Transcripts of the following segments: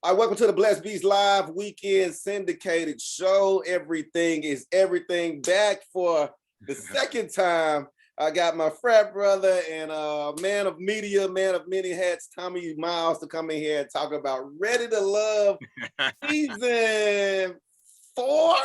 All right, welcome to the Blessed Beats Live Weekend Syndicated Show. Everything is everything, back for the second time. I got my frat brother and man of media, man of many hats, Tommy Miles, to come in here and talk about Ready to Love season 4.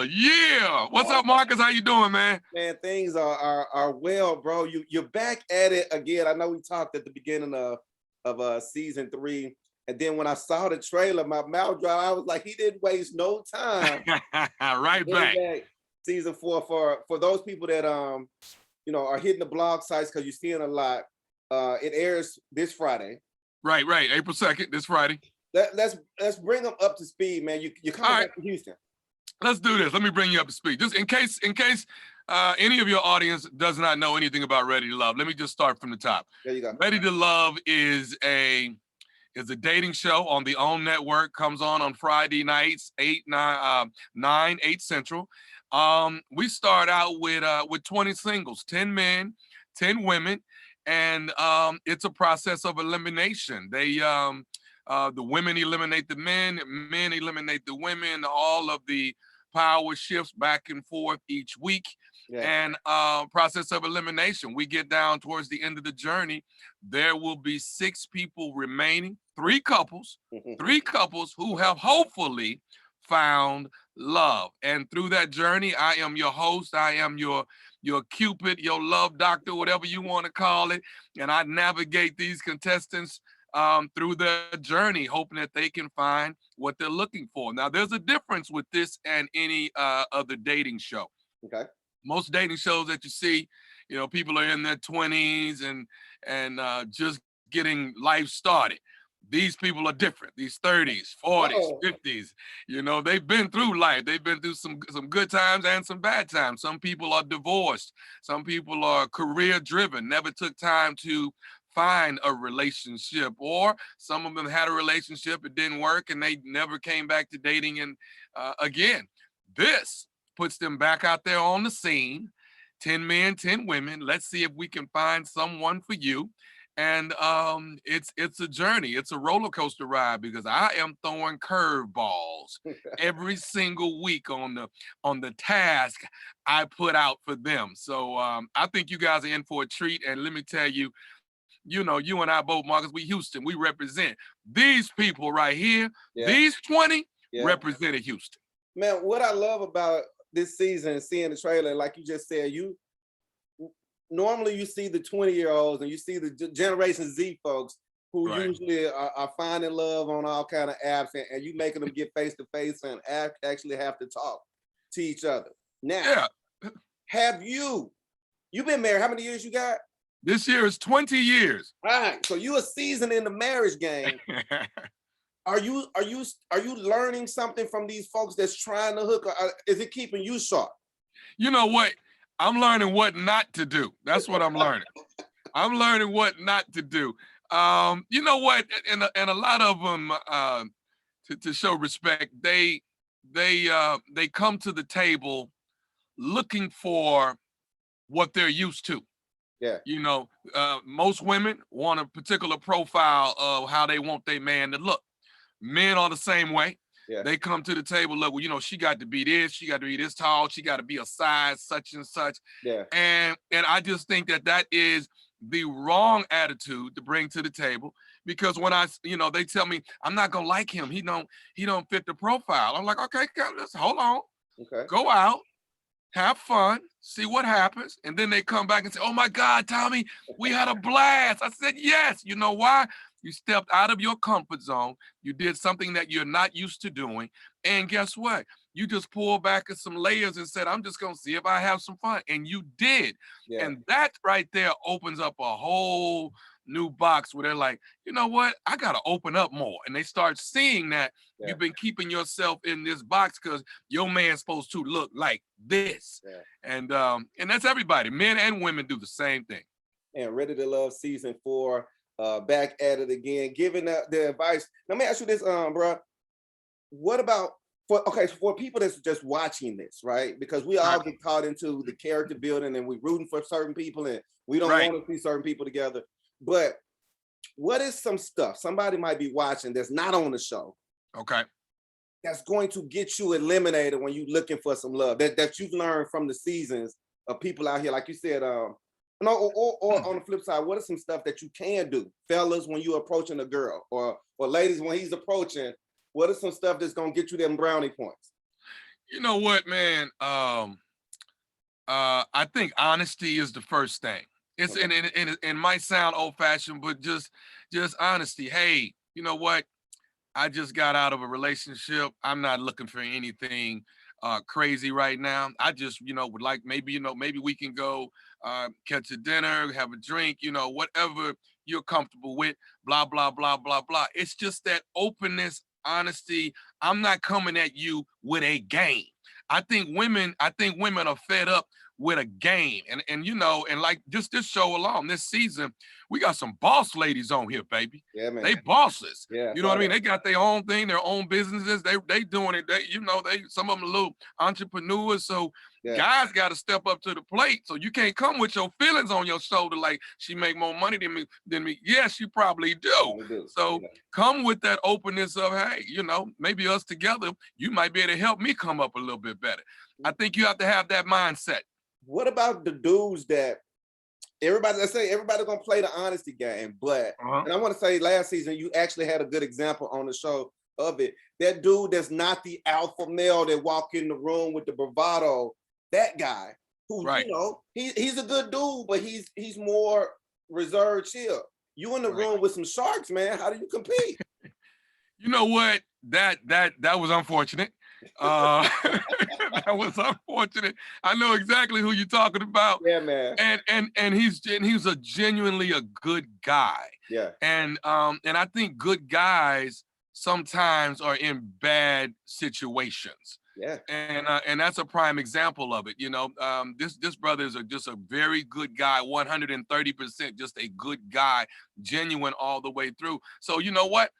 Yeah. What's up, Marcus? How you doing, man? Man, things are well, bro. You're back at it again. I know we talked at the beginning of season 3. And then when I saw the trailer, my mouth dry. I was like, he didn't waste no time. Right back. Season 4 for those people that are hitting the blog sites, because you're seeing a lot. It airs this Friday. Right. April 2nd, this Friday. Let's bring them up to speed, man. You're coming back to Houston. Let's do this. Let me bring you up to speed. Just in case any of your audience does not know anything about Ready to Love, let me just start from the top. There you go. Ready to Love is a dating show on the OWN network. Comes on Friday nights, 9, 8 Central. We start out with 20 singles, 10 men, 10 women, and it's a process of elimination. The women eliminate the men eliminate the women. All of the power shifts back and forth each week. Yeah. And process of elimination. We get down towards the end of the journey. There will be 6 people remaining, 3 couples, 3 couples who have hopefully found love. And through that journey, I am your host. I am your Cupid, your love doctor, whatever you want to call it. And I navigate these contestants through their journey, hoping that they can find what they're looking for. Now, there's a difference with this and any other dating show. Okay. Most dating shows that you see, people are in their 20s and just getting life started. These people are different. These 30s, 40s, 50s, they've been through life. They've been through some good times and some bad times. Some people are divorced. Some people are career driven, never took time to find a relationship, or some of them had a relationship, it didn't work, and they never came back to dating. And again, this puts them back out there on the scene. 10 men, 10 women. Let's see if we can find someone for you. And it's a journey. It's a roller coaster ride, because I am throwing curveballs every single week on the task I put out for them. So I think you guys are in for a treat. And let me tell you, you and I both, Marcus, we Houston, we represent. These people right here, these 20 represented Houston. Man, what I love about this season, seeing the trailer, like you just said, normally you see the 20-year-olds and you see the Generation Z folks who usually are finding love on all kind of apps, and you making them get face to face and actually have to talk to each other. Now, have you've been married? How many years you got? This year is 20 years. All right, so you a season in the marriage game. Are you learning something from these folks that's trying to hook? Or is it keeping you sharp? You know what? I'm learning what not to do. That's what I'm learning. I'm learning what not to do. You know what? And a lot of them, to show respect, they come to the table looking for what they're used to. Yeah. Most women want a particular profile of how they want their man to look. Men are the same way. Yeah. They come to the table, look, well, she got to be this, she got to be this tall, she got to be a size such and such. Yeah. And I just think that is the wrong attitude to bring to the table, because when they tell me I'm not gonna like him, he don't fit the profile. I'm like, okay, let's hold on. Okay. Go out, have fun, see what happens. And then they come back and say, oh my God, Tommy, we had a blast. I said, yes. You know why? You stepped out of your comfort zone. You did something that you're not used to doing. And guess what? You just pulled back some layers and said, I'm just going to see if I have some fun. And you did. Yeah. And that right there opens up a whole new box where they're like, you know what? I got to open up more. And they start seeing that you've been keeping yourself in this box because your man's supposed to look like this. Yeah. And that's everybody. Men and women do the same thing. And Ready to Love season 4. Back at it again, giving the advice. Let me ask you this, bro. What about for people that's just watching this, right? Because we all get caught into the character building and we're rooting for certain people and we don't want to see certain people together. But what is some stuff somebody might be watching that's not on the show? Okay. That's going to get you eliminated when you're looking for some love that you've learned from the seasons of people out here, like you said, no, or on the flip side, what is some stuff that you can do, fellas, when you're approaching a girl, or ladies when he's approaching? What is some stuff that's gonna get you them brownie points? You know what, man? I think honesty is the first thing. It's Okay. and it might sound old fashioned, but just honesty. Hey, you know what? I just got out of a relationship. I'm not looking for anything crazy right now. I just, would like maybe we can go catch a dinner, have a drink, whatever you're comfortable with, blah, blah, blah, blah, blah. It's just that openness, honesty. I'm not coming at you with a game. I think women are fed up with a game. And like just this show alone, this season, we got some boss ladies on here, baby. Yeah, man. They bosses. Yeah. You know what I mean? They got their own thing, their own businesses. They doing it. Some of them are little entrepreneurs. So guys got to step up to the plate. So you can't come with your feelings on your shoulder like she make more money than me. Yes, you probably do. So come with that openness of, hey, maybe us together, you might be able to help me come up a little bit better. I think you have to have that mindset. What about the dudes that let's say everybody's gonna play the honesty game, but and I want to say last season you actually had a good example on the show of it. That dude that's not the alpha male that walk in the room with the bravado, that guy who he's a good dude, but he's more reserved, chill. You in the room with some sharks, man. How do you compete? You know what? That was unfortunate. That was unfortunate. I know exactly who you're talking about. Yeah, man. And he's a genuinely a good guy. Yeah. And I think good guys sometimes are in bad situations. Yeah. And that's a prime example of it. This brother is just a very good guy, 130%, just a good guy, genuine all the way through. So you know what?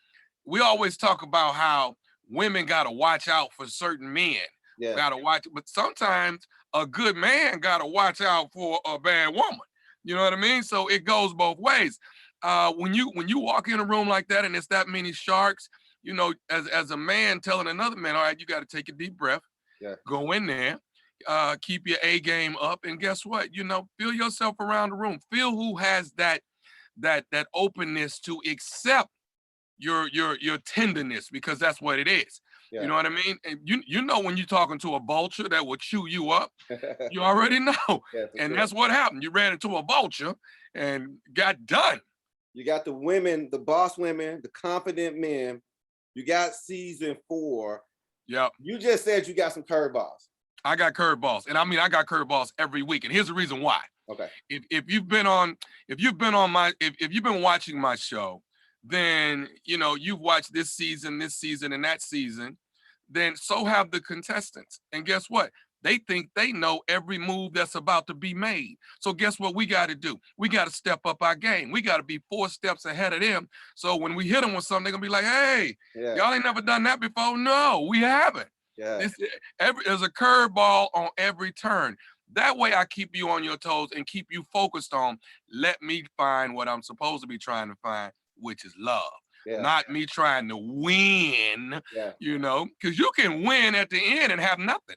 We always talk about how women got to watch out for certain men. Yeah. Got to watch, but sometimes a good man got to watch out for a bad woman. You know what I mean? So it goes both ways. When you walk in a room like that and it's that many sharks, as a man telling another man, all right, you got to take a deep breath, go in there, keep your A game up, and guess what? Feel yourself around the room. Feel who has that openness to accept your tenderness, because that's what it is. Yeah. You know what I mean? And when you're talking to a vulture that will chew you up, you already know. Yeah, and that's what happened. You ran into a vulture and got done. You got the women, the boss women, the confident men. You got season 4. Yeah. You just said you got some curveballs. I got curveballs, and I got curveballs every week. And here's the reason why. Okay. If you've been watching my show, then you've watched this season, and that season. Then so have the contestants. And guess what? They think they know every move that's about to be made. So guess what we got to do? We got to step up our game. We got to be 4 steps ahead of them. So when we hit them with something, they're gonna be like, hey, y'all ain't never done that before. No, we haven't. Yeah. There's a curveball on every turn. That way I keep you on your toes and keep you focused on, let me find what I'm supposed to be trying to find, which is love. Yeah. Not me trying to win, because you can win at the end and have nothing.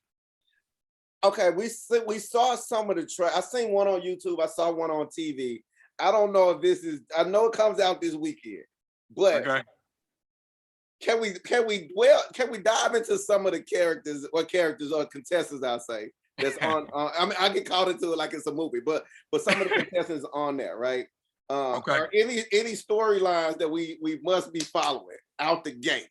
Okay, we saw some of the I seen one on YouTube. I saw one on TV. I don't know if this is. I know it comes out this weekend, but can we dive into some of the characters or contestants? I'll say that's on. I mean, I get caught into it like it's a movie, but some of the contestants on there, right? Are any storylines that we must be following out the gate?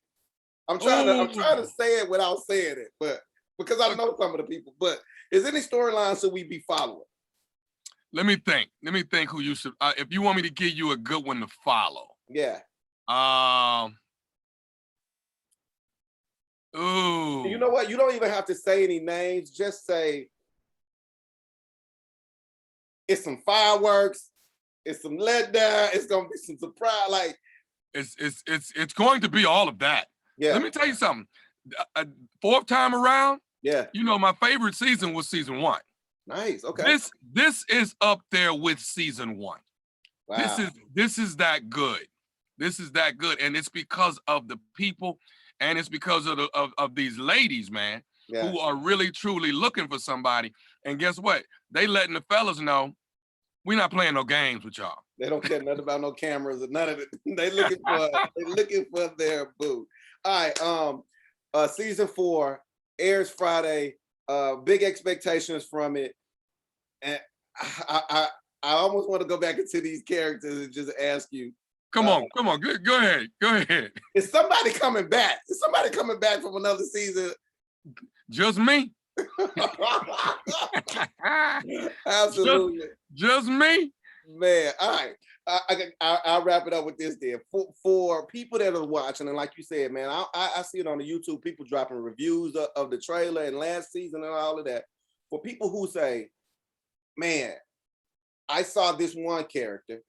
I'm trying to say it without saying it, but because I know some of the people. But is any storylines that we be following? Let me think who you should. If you want me to give you a good one to follow, Ooh. You know what? You don't even have to say any names. Just say it's some fireworks. It's some letdown. It's gonna be some surprise. Like it's going to be all of that. Yeah. Let me tell you something. 4th time around. Yeah. My favorite season was season 1. Nice. Okay. This is up there with season 1. Wow. This is that good. This is that good, and it's because of the people, and it's because of these ladies, man, who are really truly looking for somebody. And guess what? They letting the fellas know we're not playing no games with y'all. They don't care nothing about no cameras or none of it. They looking for their boo. All right. Season 4 airs Friday. Big expectations from it, and I almost want to go back into these characters and just ask you. Come on. Go ahead. Is somebody coming back? Is somebody coming back from another season? Just me. Absolutely. Just me. Man, all right. I'll wrap it up with this then. For people that are watching, and like you said, man, I see it on the YouTube, people dropping reviews of the trailer and last season and all of that. For people who say, man, I saw this one character,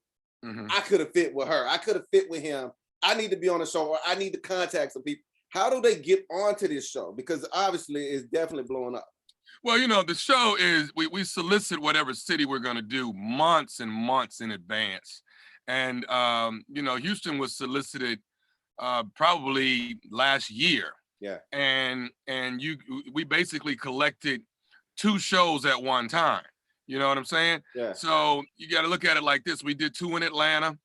I could have fit with her, I could have fit with him, I need to be on the show, or I need to contact some people. How do they get onto this show? Because obviously it's definitely blowing up. Well, the show is, we solicit whatever city we're going to do months and months in advance. And, Houston was solicited probably last year. Yeah. And we basically collected 2 shows at one time. You know what I'm saying? Yeah. So you got to look at it like this. We did 2 in Atlanta.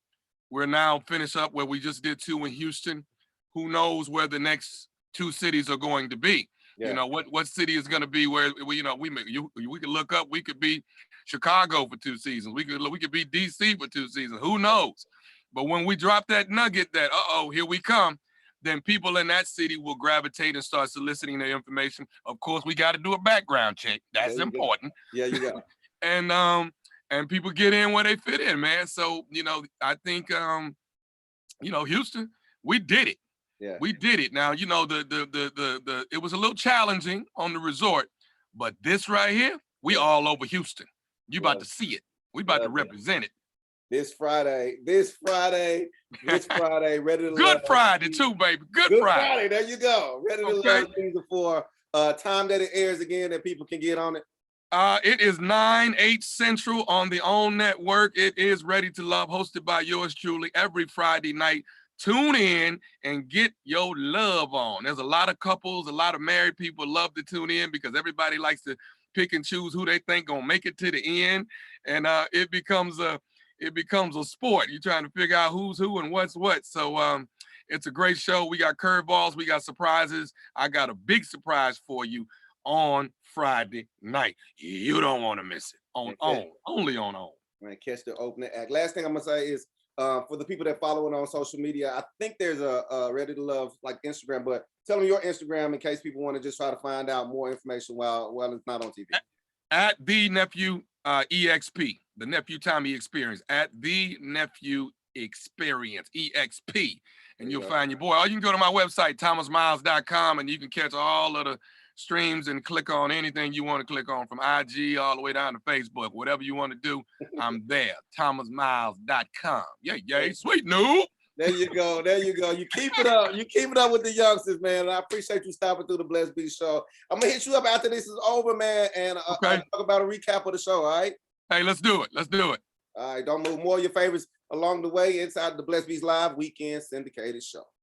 We're now finished up where we just did 2 in Houston. Who knows where the next 2 cities are going to be? Yeah. What city is going to be where we could look up. We could be Chicago for 2 seasons. We could be DC for 2 seasons. Who knows? But when we drop that nugget that here we come, then people in that city will gravitate and start soliciting their information. Of course, we got to do a background check. That's important. Yeah, you got. And people get in where they fit in, man. So I think Houston, we did it. Yeah, we did it. Now, it was a little challenging on the resort, but this right here, we all over Houston. You about to see it. We about to represent it. This Friday, ready to Good Friday too, baby. Good Friday. There you go. Ready to love season 4. Time that it airs again that people can get on it. It is 9/8 Central on the OWN network. It is Ready to Love, hosted by yours truly every Friday night. Tune in and get your love on. There's a lot of couples, a lot of married people love to tune in because everybody likes to pick and choose who they think gonna make it to the end, and it becomes a sport. You're trying to figure out who's who and what's what. So it's a great show. We got curveballs, we got surprises. I got a big surprise for you on Friday night. You don't want to miss it on OWN, only on OWN. Man, catch the opening act. Last thing I'm gonna say is, for the people that follow it on social media, I think there's a Ready to Love like Instagram, but tell them your Instagram in case people want to just try to find out more information while it's not on TV. At the Nephew EXP, the Nephew Tommy Experience, at the Nephew Experience EXP, and you'll find your boy. Or you can go to my website, thomasmiles.com, and you can catch all of the streams and click on anything you want to click on, from IG all the way down to Facebook. Whatever you want to do, I'm there. thomasmiles.com. Yay, sweet noob. There you go. You keep it up. You keep it up with the youngsters, man. I appreciate you stopping through the Blessed Beat Show. I'm gonna hit you up after this is over, man, and I'll talk about a recap of the show. All right. Hey, let's do it. All right, don't move. More of your favorites along the way inside the Blessed Beats Live Weekend Syndicated Show.